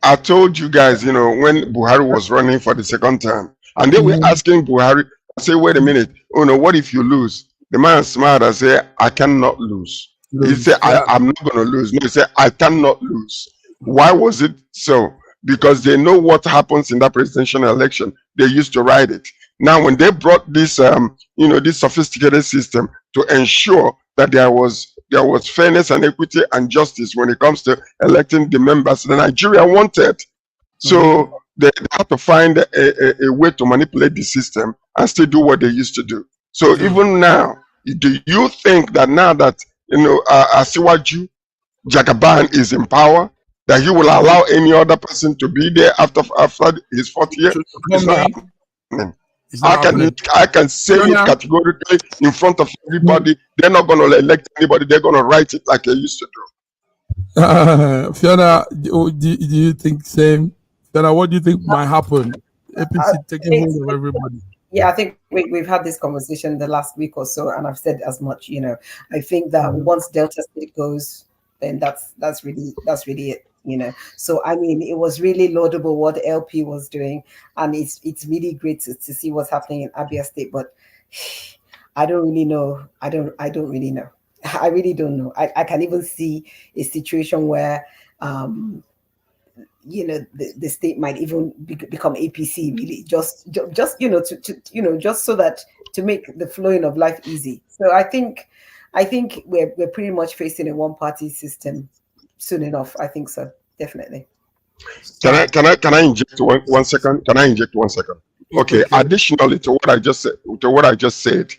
I told you guys, when Buhari was running for the second time, and they were asking Buhari, I say, wait a minute, what if you lose? The man smiled and said, I cannot lose. He said, I'm not going to lose. No, he said, I cannot lose. Why was it so? Because they know what happens in that presidential election. They used to write it. Now, when they brought this, this sophisticated system to ensure that there was fairness and equity and justice when it comes to electing the members that Nigeria wanted, so they had to find a way to manipulate the system and still do what they used to do. So even now, do you think that now that Asiwaju Jagaban is in power, that he will allow any other person to be there after his 4th year? It's not happening. I can say it categorically in front of everybody. They're not going to elect anybody. They're going to write it like they used to do. Fiona, do you think same? Fiona, what do you think might happen? APC taking hold of everybody. Yeah, I think we've had this conversation the last week or so, and I've said as much. I think that once Delta State goes, then that's really it. So I mean, it was really laudable what LP was doing, and it's really great to see what's happening in Abia State. But I don't really know. I don't really know. I really don't know. I can even see a situation where the state might even become APC, really, just just so that to make the flowing of life easy. So I think we're pretty much facing a one-party system soon enough. I think so, definitely. Can I inject 1 second? Can I inject 1 second? Okay. Additionally to what I just said,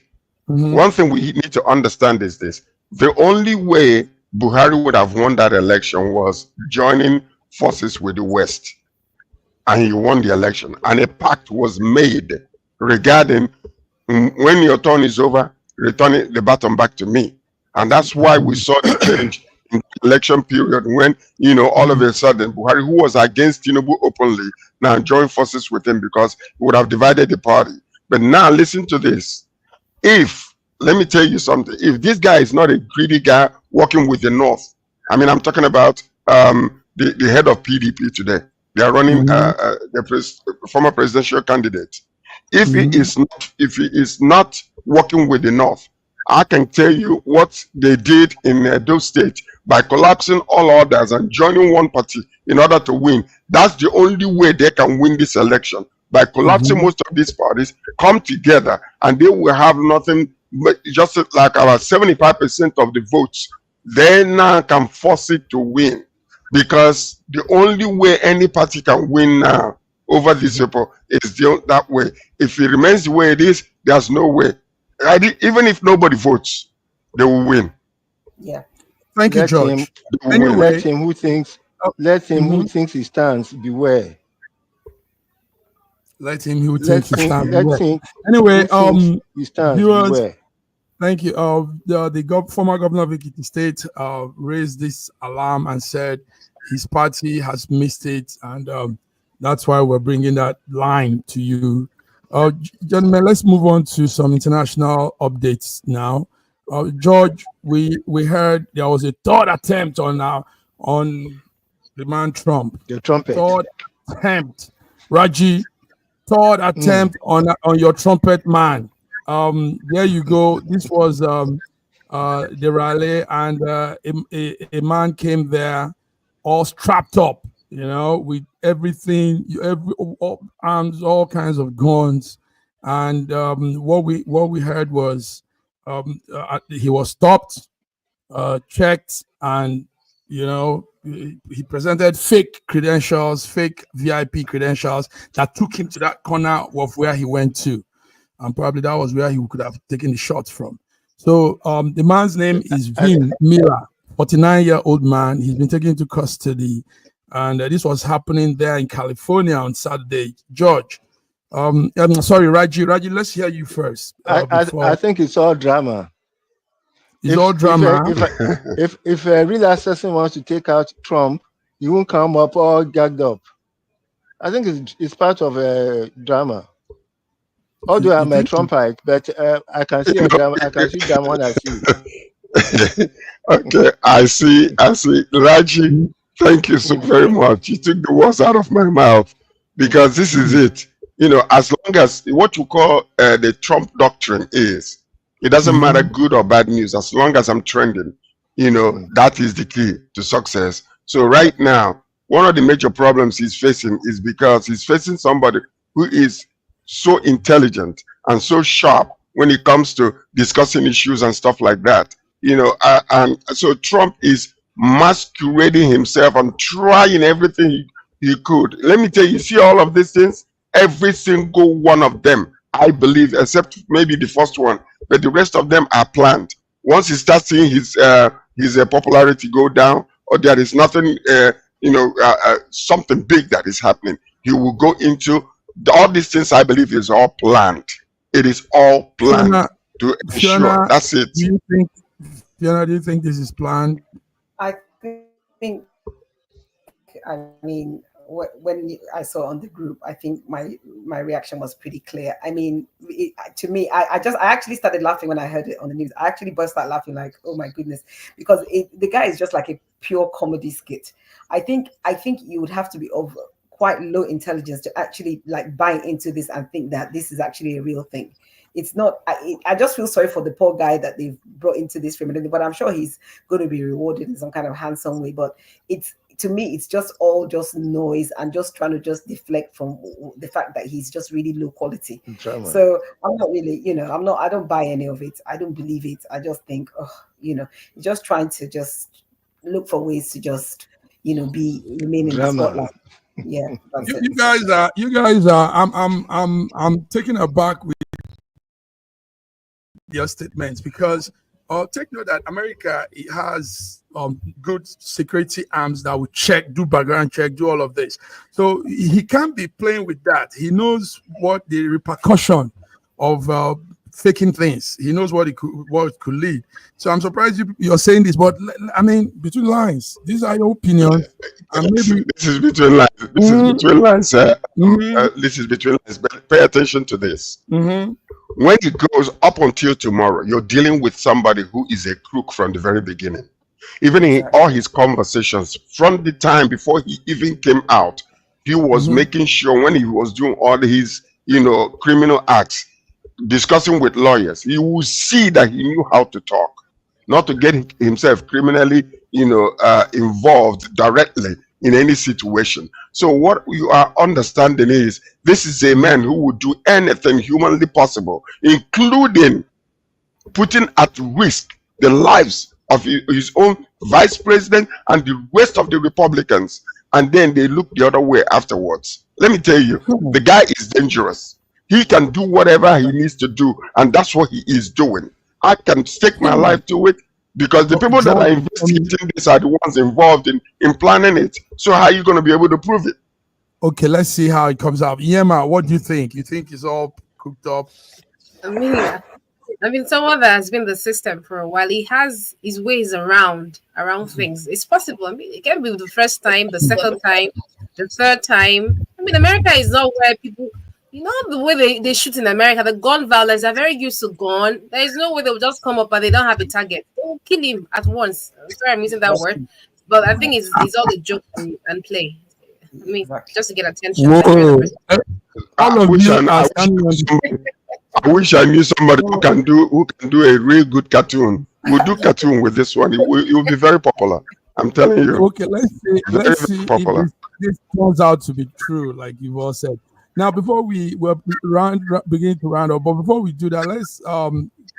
one thing we need to understand is this: the only way Buhari would have won that election was joining forces with the West, and he won the election. And a pact was made regarding when your turn is over, returning the baton back to me. And that's why we saw the change in the election period when, all of a sudden, Buhari, who was against Tinubu openly, now joined forces with him because he would have divided the party. But now listen to this. Let me tell you something, if this guy is not a greedy guy working with the North, I mean, I'm talking about the head of PDP today. They are running the former presidential candidate. If he is not working with the North, I can tell you what they did in those states by collapsing all others and joining one party in order to win. That's the only way they can win this election. By collapsing most of these parties, come together, and they will have nothing but just like about 75% of the votes. They now can force it to win, because the only way any party can win now over these people is that way. If it remains the way it is, there's no way. Even if nobody votes, they will win. Yeah. Thank you, George. Let him who thinks he stands beware. Let him who thinks he stands beware. He stands viewers, beware. Thank you. The former governor of Ekiti State raised this alarm and said his party has missed it, and that's why we're bringing that line to you. Gentlemen, let's move on to some international updates now. George, we heard there was a third attempt on the man Trump. The trumpet. Third attempt. Raji, third attempt on your trumpet man. There you go. This was the rally, and a man came there all strapped up, with everything, all arms, all kinds of guns. And what we heard was he was stopped, checked, and he presented fake credentials, fake VIP credentials that took him to that corner of where he went to. And probably that was where he could have taken the shot from. So the man's name is Vin Miller, 49-year-old man. He's been taken into custody, and this was happening there in California on Saturday. George, I'm sorry, Raji. Raji, let's hear you first. I think it's all drama. It's all drama. If a real assassin wants to take out Trump, he won't come up all gagged up. I think it's part of a drama. Although I'm a Trumpite, but I can see a drama. I can see drama when I see it. Okay, I see. Raji, thank you so very much. You took the words out of my mouth, because this is it. As long as what you call the Trump doctrine is, it doesn't matter good or bad news, as long as I'm trending, that is the key to success. So right now, one of the major problems he's facing is because he's facing somebody who is so intelligent and so sharp when it comes to discussing issues and stuff like that. And so Trump is masquerading himself and trying everything he could. Let me tell you, see all of these things, every single one of them, I believe, except maybe the first one, but the rest of them are planned. Once he starts seeing his popularity go down, or there is nothing, something big that is happening, he will go into all these things. I believe is all planned. It is all planned to ensure. That's it. Fiona, do you think this is planned? I think. I mean, when I saw on the group, I think my reaction was pretty clear. I mean, to me, I actually started laughing when I heard it on the news. I actually burst out laughing like, oh my goodness, because the guy is just like a pure comedy skit. I think you would have to be of quite low intelligence to actually like buy into this and think that this is actually a real thing. It's not. I just feel sorry for the poor guy that they've brought into this film, but I'm sure he's going to be rewarded in some kind of handsome way. But to me, it's just all just noise and just trying to just deflect from the fact that he's just really low quality. Drama. So I'm not really, I don't buy any of it. I don't believe it. I just think, just trying to just look for ways to just, remain in the spotlight. Yeah. You guys are, I'm taken aback with your statements, because take note that America, it has good security arms that will do background check, do all of this. So he can't be playing with that. He knows what the repercussion of faking things. He knows what it could lead. So I'm surprised you're saying this, but I mean, between lines, these are your opinions. And maybe this is between lines. This is between lines. This is between lines. But pay attention to this. When it goes up until tomorrow, you're dealing with somebody who is a crook from the very beginning. Even in all his conversations, from the time before he even came out, he was making sure when he was doing all his, criminal acts, discussing with lawyers, you will see that he knew how to talk, not to get himself criminally, involved directly in any situation. So what you are understanding is this is a man who would do anything humanly possible, including putting at risk the lives of his own vice president and the rest of the Republicans, and then they look the other way afterwards. Let me tell you, the guy is dangerous. He can do whatever he needs to do, and that's what he is doing. I can stake my life to it, because the people that are investigating this are the ones involved in planning it. So how are you going to be able to prove it? Okay, let's see how it comes out. Yema, what do you think? You think it's all cooked up? I mean, someone that has been in the system for a while, he has his ways around things. It's possible. I mean, it can be the first time, the second time, the third time. I mean, America is not where people, the way they shoot in America, the gun violence, are very used to gun. There is no way they'll just come up and they don't have a target. They'll kill him at once. I'm sorry, I'm using that word. But I think it's all a joke and play. I mean, just to get attention. I wish I knew somebody who can do a real good cartoon. We'll do cartoon with this one. It will be very popular. I'm telling you. Okay, let's see if this turns out to be true, like you've all said. Now, before we begin to round up, but before we do that, let's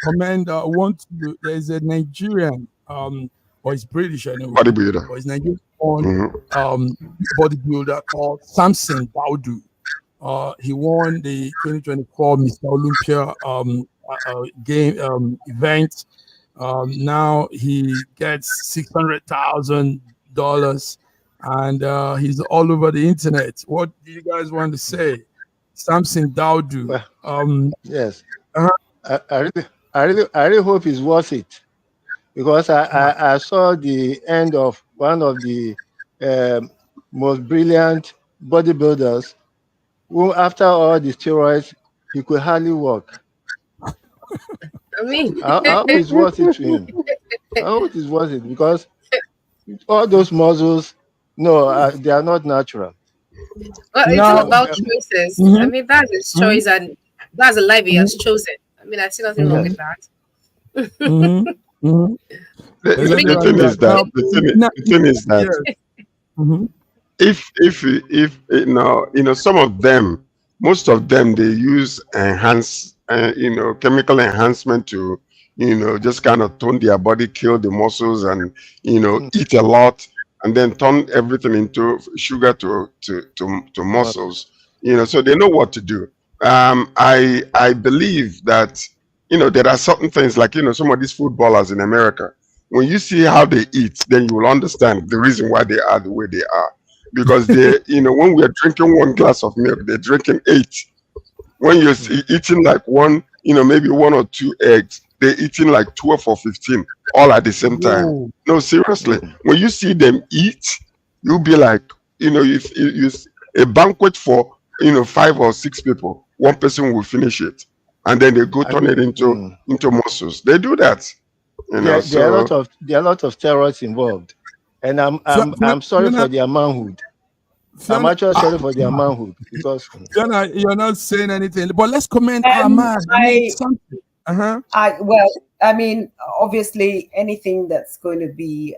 commend. There's a Nigerian, or he's British anyway, bodybuilder, or he's Nigerian bodybuilder called Samson Baudu. He won the 2024 Mr. Olympia game event Now he gets $600,000, and he's all over the internet. What do you guys want to say? Samson Daudu. Yes. Uh-huh. I really hope it's worth it, because I saw the end of one of the most brilliant bodybuilders who, after all the steroids, he could hardly walk. I mean, I hope it's worth it to him. I hope it is worth it, because all those muscles, no, they are not natural. well, it's all about choices. I mean, that's his choice, and that's a life he has chosen. I mean, I see nothing wrong with that. The thing is that if some of them, most of them, they use chemical enhancement to just kind of tone their body, kill the muscles, and eat a lot, and then turn everything into sugar to muscles. So they know what to do. I believe that there are certain things like some of these footballers in America. When you see how they eat, then you will understand the reason why they are the way they are. Because they, when we are drinking one glass of milk, they're drinking 8. When you're eating like one, maybe 1 or 2 eggs, they're eating like 12 or 15 all at the same time. Whoa. No, seriously. When you see them eat, you'll be like, if a banquet for 5 or 6 people, one person will finish it, and then they go turn it into muscles. They do that. There are a lot of steroids involved, and I'm sorry for their manhood. I'm actually sorry for their manhood, because you're not saying anything. But let's comment. I mean, obviously, anything that's going to be,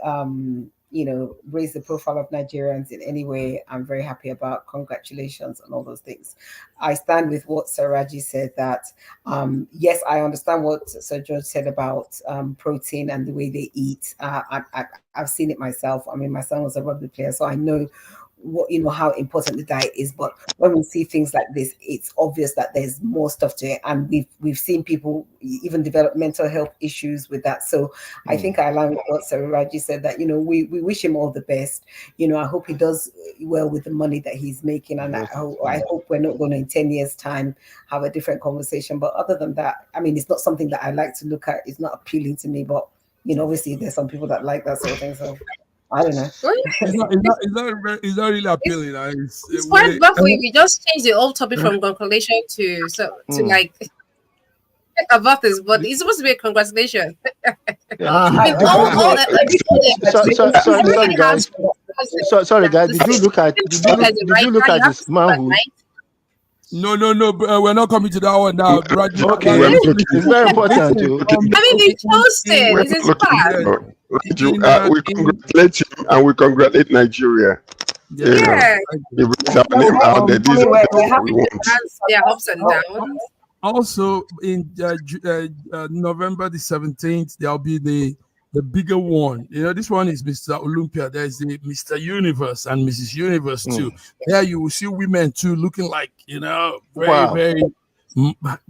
raise the profile of Nigerians in any way, I'm very happy about. Congratulations on all those things. I stand with what Sir Raji said, that, yes, I understand what Sir George said about protein and the way they eat. I've seen it myself. I mean, my son was a rugby player, so I know how important the diet is. But when we see things like this, it's obvious that there's more stuff to it, and we've seen people even develop mental health issues with that. So I think I align with what Sir Raji said, that we wish him all the best. I hope he does well with the money that he's making, and I hope we're not going to, in 10 years' time, have a different conversation. But other than that, I mean, it's not something that I like to look at. It's not appealing to me, but obviously there's some people that like that sort of thing. So I don't know. It's not really appealing. It's quite baffling. We just changed the whole topic from congratulation to like about this, but it's supposed to be a congratulation. Sorry, guys. Did you look at this manhood? No. We're not coming to that one now. Okay, it's very important. I mean, they chose it. This is bad. We congratulate him and we congratulate Nigeria. Yeah. These are we want. Their ups and downs. Also, in November the 17th, there'll be the bigger one. This one is Mr. Olympia. There's the Mr. Universe and Mrs. Universe too. There you will see women too, looking like very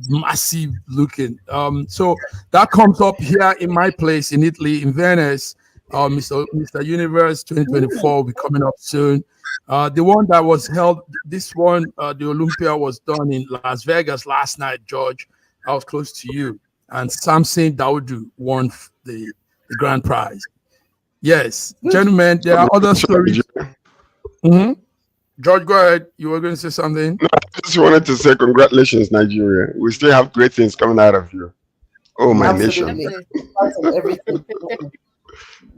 massive looking. So that comes up here in my place in Italy, in Venice. Mr. Universe 2024 will be coming up soon. The one that was held, this one, the Olympia, was done in Las Vegas last night, George. I was close to you. And Samson Daudu won the grand prize. Yes, gentlemen, there are other stories. George, go ahead. You were going to say something? No, I just wanted to say congratulations, Nigeria. We still have great things coming out of you. Oh, my nation.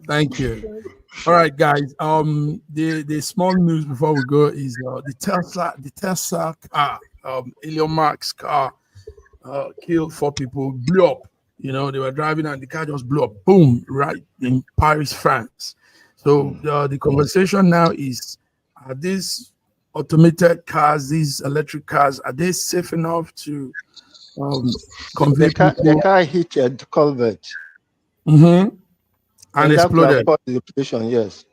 Thank you. All right, guys. The small news before we go is the Tesla car, Elon Musk's car, killed 4 people, blew up. They were driving and the car just blew up. Boom, right in Paris, France. So the conversation now is, are these automated cars, these electric cars, are they safe enough to convey people? The car hit a culvert. And exploded. The explosion, yes.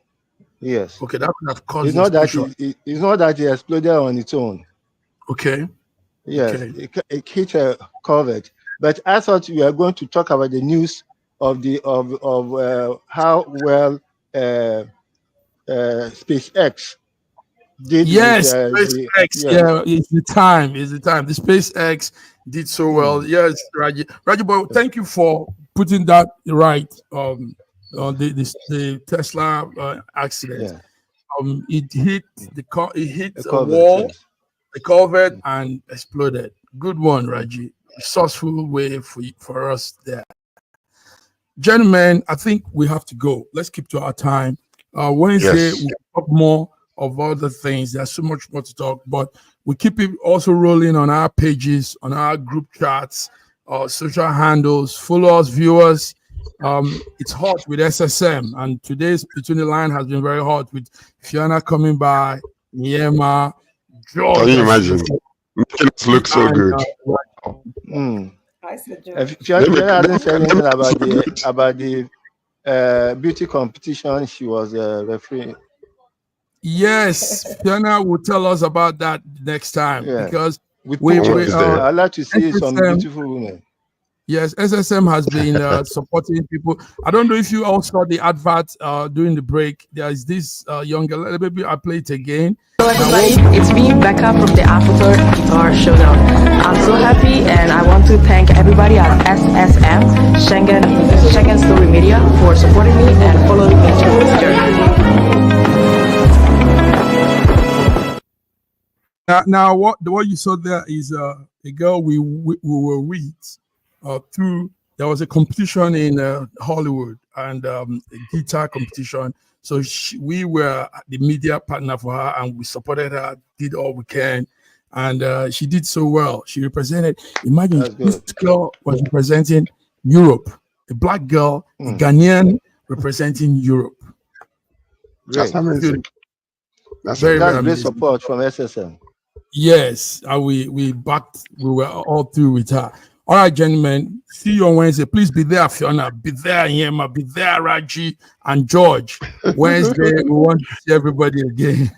Okay, that could have caused it's not that it exploded on its own. Okay. Yes, okay. It hit a culvert. But I thought we were going to talk about the news how well SpaceX did Yes, with SpaceX. Yeah, it's the time. It's the time. The SpaceX did so well. Yes, Raji. Raji, boy, thank you for putting that right. On the Tesla accident. It hit a wall, the culvert, and exploded. Good one, Raji. Resourceful way for us there. Gentlemen, I think we have to go. Let's keep to our time. Wednesday, we'll talk more of other things. There's so much more to talk, but we keep it also rolling on our pages, on our group chats, social handles. Follow us, viewers. It's hot with SSM, and today's Between the Line has been very hot with Fiona coming by, Niema, George. Can you imagine? Making us look so good. I said, Fiona didn't say anything about the beauty competition. She was a referee. Yes, Fiona will tell us about that next time because I'd like to see some beautiful women. Yes, SSM has been supporting people. I don't know if you all saw the advert during the break. There is this young girl. Maybe I play it again. Hello everybody, it's me, Becca from the After Guitar Showdown. I'm so happy and I want to thank everybody at SSM, Schengen Story Media, for supporting me and following me through this journey. Now what you saw there is a girl we were with through. There was a competition in Hollywood and a guitar competition. So we were the media partner for her, and we supported her, did all we can, and she did so well. She represented. Imagine this girl was representing Europe, a black girl, a Ghanaian representing Europe. That's amazing. That's very great support from SSM. Yes, we backed. We were all through with her. All right, gentlemen. See you on Wednesday. Please be there, Fiona. Be there, Yema. Be there, Raji and George. Wednesday, we want to see everybody again.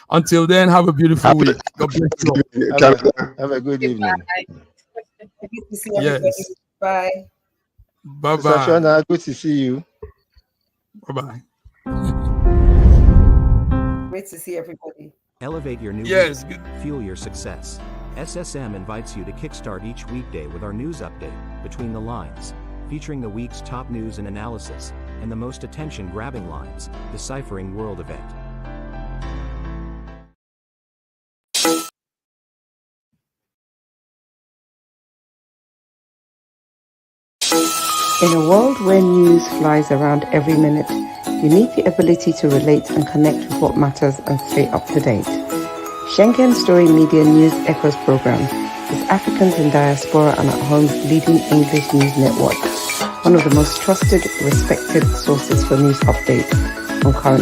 Until then, have a beautiful week. God bless you. Have a good evening. Good to see everybody. Yes. Bye. Bye-bye. Fiona, good to see you. Bye-bye. Great to see everybody. Elevate your new week. Fuel your success. SSM invites you to kickstart each weekday with our news update, Between the Lines, featuring the week's top news and analysis, and the most attention-grabbing lines, Deciphering World Event. In a world where news flies around every minute, you need the ability to relate and connect with what matters and stay up to date. Schengen Story Media News Echoes program is Africans in diaspora and at home's leading English news network, one of the most trusted, respected sources for news updates on current